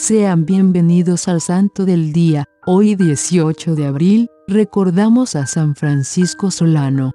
Sean bienvenidos al Santo del Día. Hoy 18 de abril, recordamos a San Francisco Solano.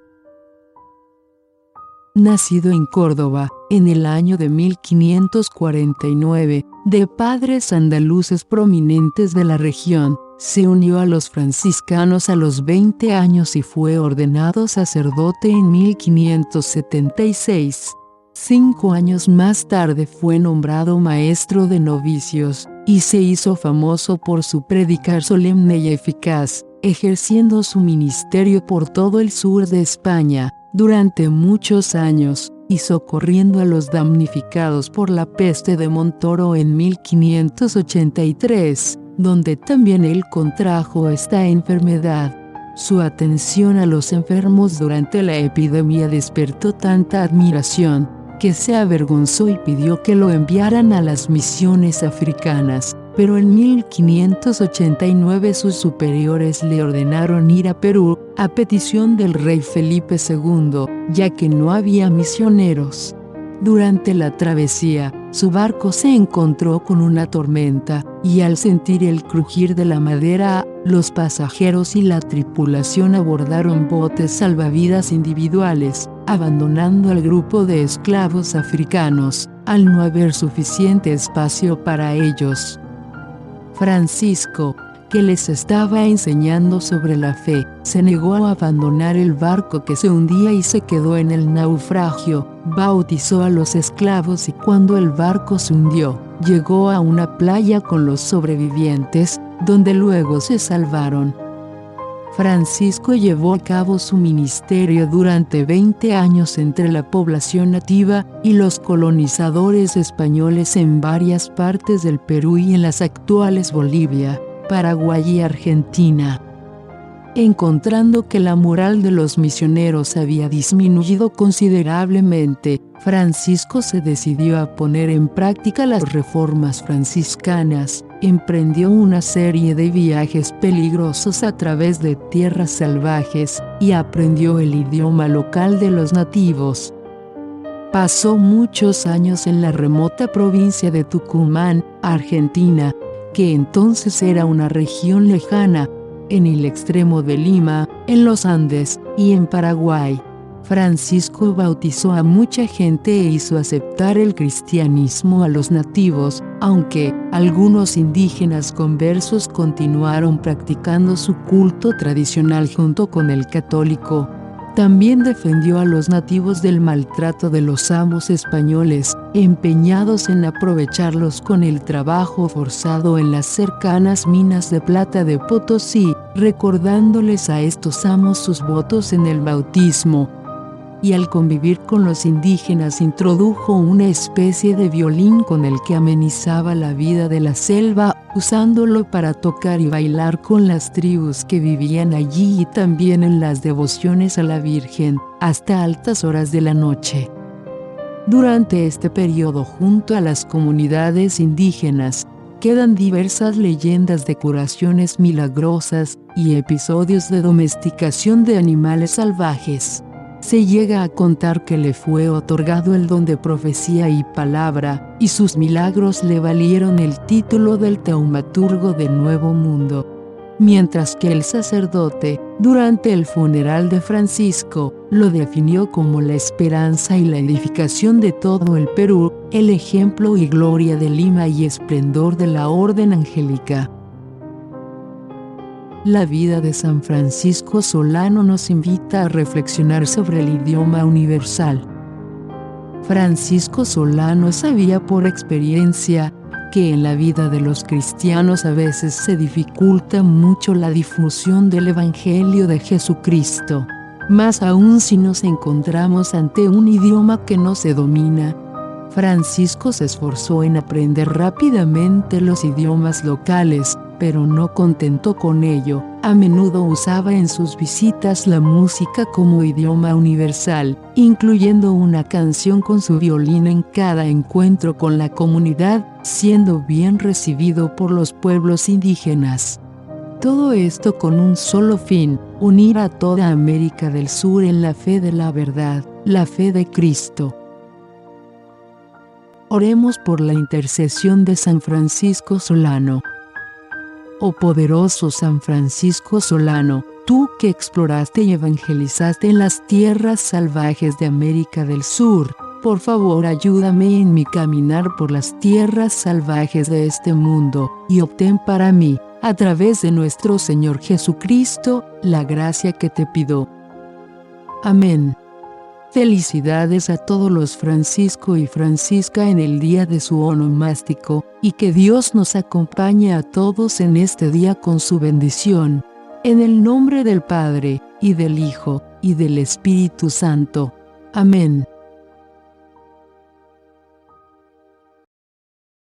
Nacido en Córdoba, en el año de 1549, de padres andaluces prominentes de la región, se unió a los franciscanos a los 20 años y fue ordenado sacerdote en 1576. 5 años más tarde fue nombrado maestro de novicios, y se hizo famoso por su predicar solemne y eficaz, ejerciendo su ministerio por todo el sur de España, durante muchos años, y socorriendo a los damnificados por la peste de Montoro en 1583, donde también él contrajo esta enfermedad. Su atención a los enfermos durante la epidemia despertó tanta admiración, que se avergonzó y pidió que lo enviaran a las misiones africanas, pero en 1589 sus superiores le ordenaron ir a Perú, a petición del rey Felipe II, ya que no había misioneros. Durante la travesía, su barco se encontró con una tormenta, y al sentir el crujir de la madera, los pasajeros y la tripulación abordaron botes salvavidas individuales, abandonando al grupo de esclavos africanos, al no haber suficiente espacio para ellos. Francisco, que les estaba enseñando sobre la fe, se negó a abandonar el barco que se hundía y se quedó en el naufragio. Bautizó a los esclavos y cuando el barco se hundió, llegó a una playa con los sobrevivientes, donde luego se salvaron. Francisco llevó a cabo su ministerio durante 20 años entre la población nativa y los colonizadores españoles en varias partes del Perú y en las actuales Bolivia, Paraguay y Argentina. Encontrando que la moral de los misioneros había disminuido considerablemente, Francisco se decidió a poner en práctica las reformas franciscanas. Emprendió una serie de viajes peligrosos a través de tierras salvajes y aprendió el idioma local de los nativos. Pasó muchos años en la remota provincia de Tucumán, Argentina, que entonces era una región lejana, en el extremo de Lima, en los Andes y en Paraguay. Francisco bautizó a mucha gente e hizo aceptar el cristianismo a los nativos, aunque algunos indígenas conversos continuaron practicando su culto tradicional junto con el católico. También defendió a los nativos del maltrato de los amos españoles, empeñados en aprovecharlos con el trabajo forzado en las cercanas minas de plata de Potosí, recordándoles a estos amos sus votos en el bautismo. Y al convivir con los indígenas introdujo una especie de violín con el que amenizaba la vida de la selva, usándolo para tocar y bailar con las tribus que vivían allí y también en las devociones a la Virgen, hasta altas horas de la noche. Durante este periodo, junto a las comunidades indígenas, quedan diversas leyendas de curaciones milagrosas y episodios de domesticación de animales salvajes. Se llega a contar que le fue otorgado el don de profecía y palabra, y sus milagros le valieron el título del taumaturgo del Nuevo Mundo. Mientras que el sacerdote, durante el funeral de Francisco, lo definió como la esperanza y la edificación de todo el Perú, el ejemplo y gloria de Lima y esplendor de la orden angélica. La vida de San Francisco Solano nos invita a reflexionar sobre el idioma universal. Francisco Solano sabía por experiencia que en la vida de los cristianos a veces se dificulta mucho la difusión del Evangelio de Jesucristo, más aún si nos encontramos ante un idioma que no se domina. Francisco se esforzó en aprender rápidamente los idiomas locales, pero no contento con ello, a menudo usaba en sus visitas la música como idioma universal, incluyendo una canción con su violín en cada encuentro con la comunidad, siendo bien recibido por los pueblos indígenas. Todo esto con un solo fin: unir a toda América del Sur en la fe de la verdad, la fe de Cristo. Oremos por la intercesión de San Francisco Solano. Oh poderoso San Francisco Solano, tú que exploraste y evangelizaste en las tierras salvajes de América del Sur, por favor ayúdame en mi caminar por las tierras salvajes de este mundo, y obtén para mí, a través de nuestro Señor Jesucristo, la gracia que te pido. Amén. Felicidades a todos los Francisco y Francisca en el día de su onomástico, y que Dios nos acompañe a todos en este día con su bendición. En el nombre del Padre, y del Hijo, y del Espíritu Santo. Amén.